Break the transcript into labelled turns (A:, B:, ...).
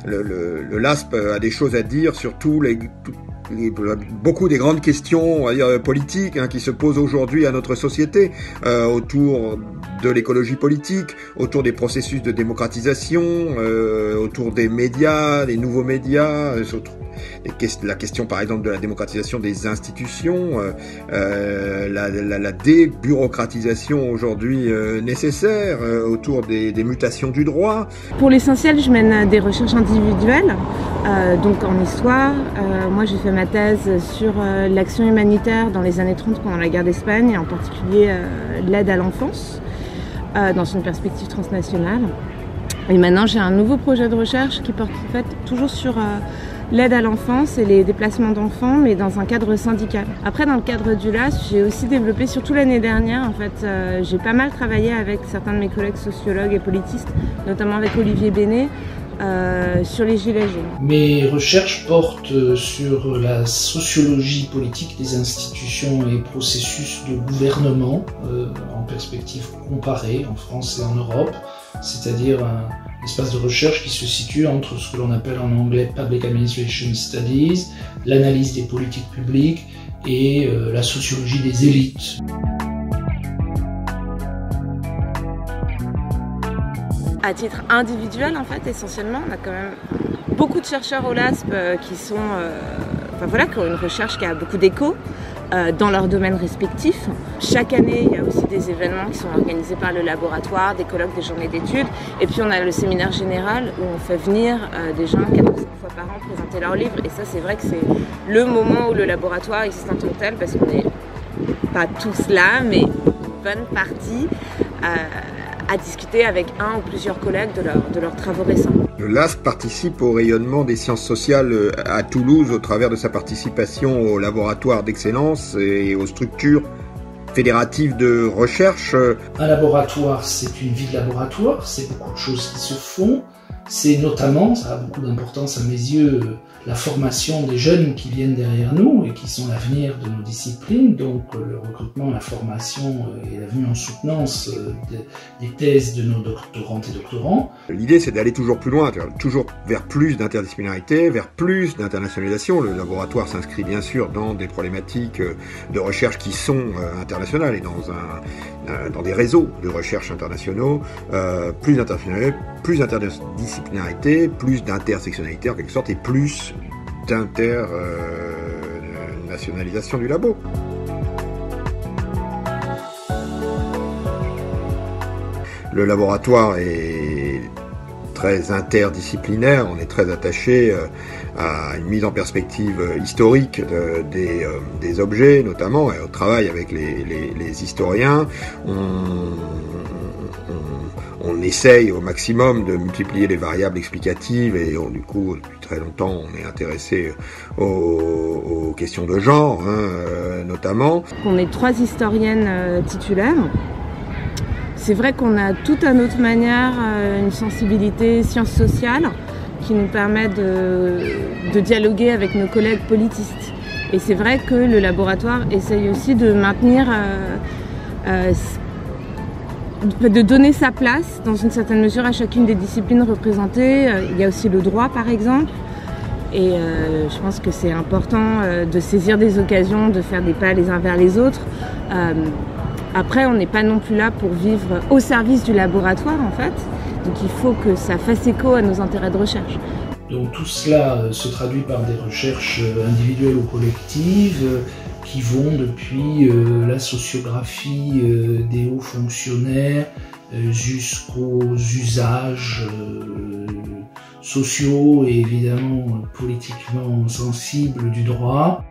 A: le LASP a des choses à dire sur beaucoup des grandes questions, on va dire, politiques, qui se posent aujourd'hui à notre société, autour de l'écologie politique, autour des processus de démocratisation, autour des médias, des nouveaux médias, surtout la question par exemple de la démocratisation des institutions, la débureaucratisation aujourd'hui nécessaire, autour des mutations du droit.
B: Pour l'essentiel, je mène des recherches individuelles, donc en histoire. Moi j'ai fait ma thèse sur l'action humanitaire dans les années 30 pendant la guerre d'Espagne, et en particulier l'aide à l'enfance, dans une perspective transnationale. Et maintenant j'ai un nouveau projet de recherche qui porte en fait toujours sur l'aide à l'enfance et les déplacements d'enfants, mais dans un cadre syndical. Après, dans le cadre du LASP, j'ai aussi développé, surtout l'année dernière, en fait, j'ai pas mal travaillé avec certains de mes collègues sociologues et politistes, notamment avec Olivier Bénet, sur les Gilets jaunes.
C: Mes recherches portent sur la sociologie politique des institutions et processus de gouvernement en perspective comparée en France et en Europe, c'est-à-dire un espace de recherche qui se situe entre ce que l'on appelle en anglais Public Administration Studies, l'analyse des politiques publiques et la sociologie des élites.
B: À titre individuel, en fait, essentiellement, on a quand même beaucoup de chercheurs au LASP qui sont, qui ont une recherche qui a beaucoup d'écho dans leurs domaines respectifs. Chaque année, il y a aussi des événements qui sont organisés par le laboratoire, des colloques, des journées d'études. Et puis on a le séminaire général où on fait venir des gens 4 ou 5 fois par an présenter leurs livres. Et ça, c'est vrai que c'est le moment où le laboratoire existe en tant que tel, parce qu'on n'est pas tous là, mais une bonne partie à discuter avec un ou plusieurs collègues de leurs travaux récents.
A: Le LASP participe au rayonnement des sciences sociales à Toulouse au travers de sa participation au laboratoire d'excellence et aux structures fédératives de recherche.
C: Un laboratoire, c'est une vie de laboratoire, c'est beaucoup de choses qui se font. C'est notamment, ça a beaucoup d'importance à mes yeux, la formation des jeunes qui viennent derrière nous et qui sont l'avenir de nos disciplines, donc le recrutement, la formation et la venue en soutenance des thèses de nos doctorantes et doctorants.
A: L'idée, c'est d'aller toujours plus loin, toujours vers plus d'interdisciplinarité, vers plus d'internationalisation. Le laboratoire s'inscrit bien sûr dans des problématiques de recherche qui sont internationales et dans des réseaux de recherche internationaux, plus d'interdisciplinarité, plus d'intersectionnalité en quelque sorte, et plus d'internationalisation du labo. Le laboratoire est très interdisciplinaire, on est très attaché à une mise en perspective historique des objets, notamment, et au travail avec les historiens. On essaye au maximum de multiplier les variables explicatives et du coup, depuis très longtemps, on est intéressé aux questions de genre, notamment.
B: On est 3 historiennes titulaires. C'est vrai qu'on a tout à notre manière une sensibilité sciences sociales qui nous permet de dialoguer avec nos collègues politistes. Et c'est vrai que le laboratoire essaye aussi de maintenir de donner sa place dans une certaine mesure à chacune des disciplines représentées. Il y a aussi le droit par exemple, et je pense que c'est important de saisir des occasions, de faire des pas les uns vers les autres. Après, on n'est pas non plus là pour vivre au service du laboratoire en fait, donc il faut que ça fasse écho à nos intérêts de recherche.
C: Donc tout cela se traduit par des recherches individuelles ou collectives qui vont depuis la sociographie des hauts fonctionnaires jusqu'aux usages sociaux et évidemment politiquement sensibles du droit.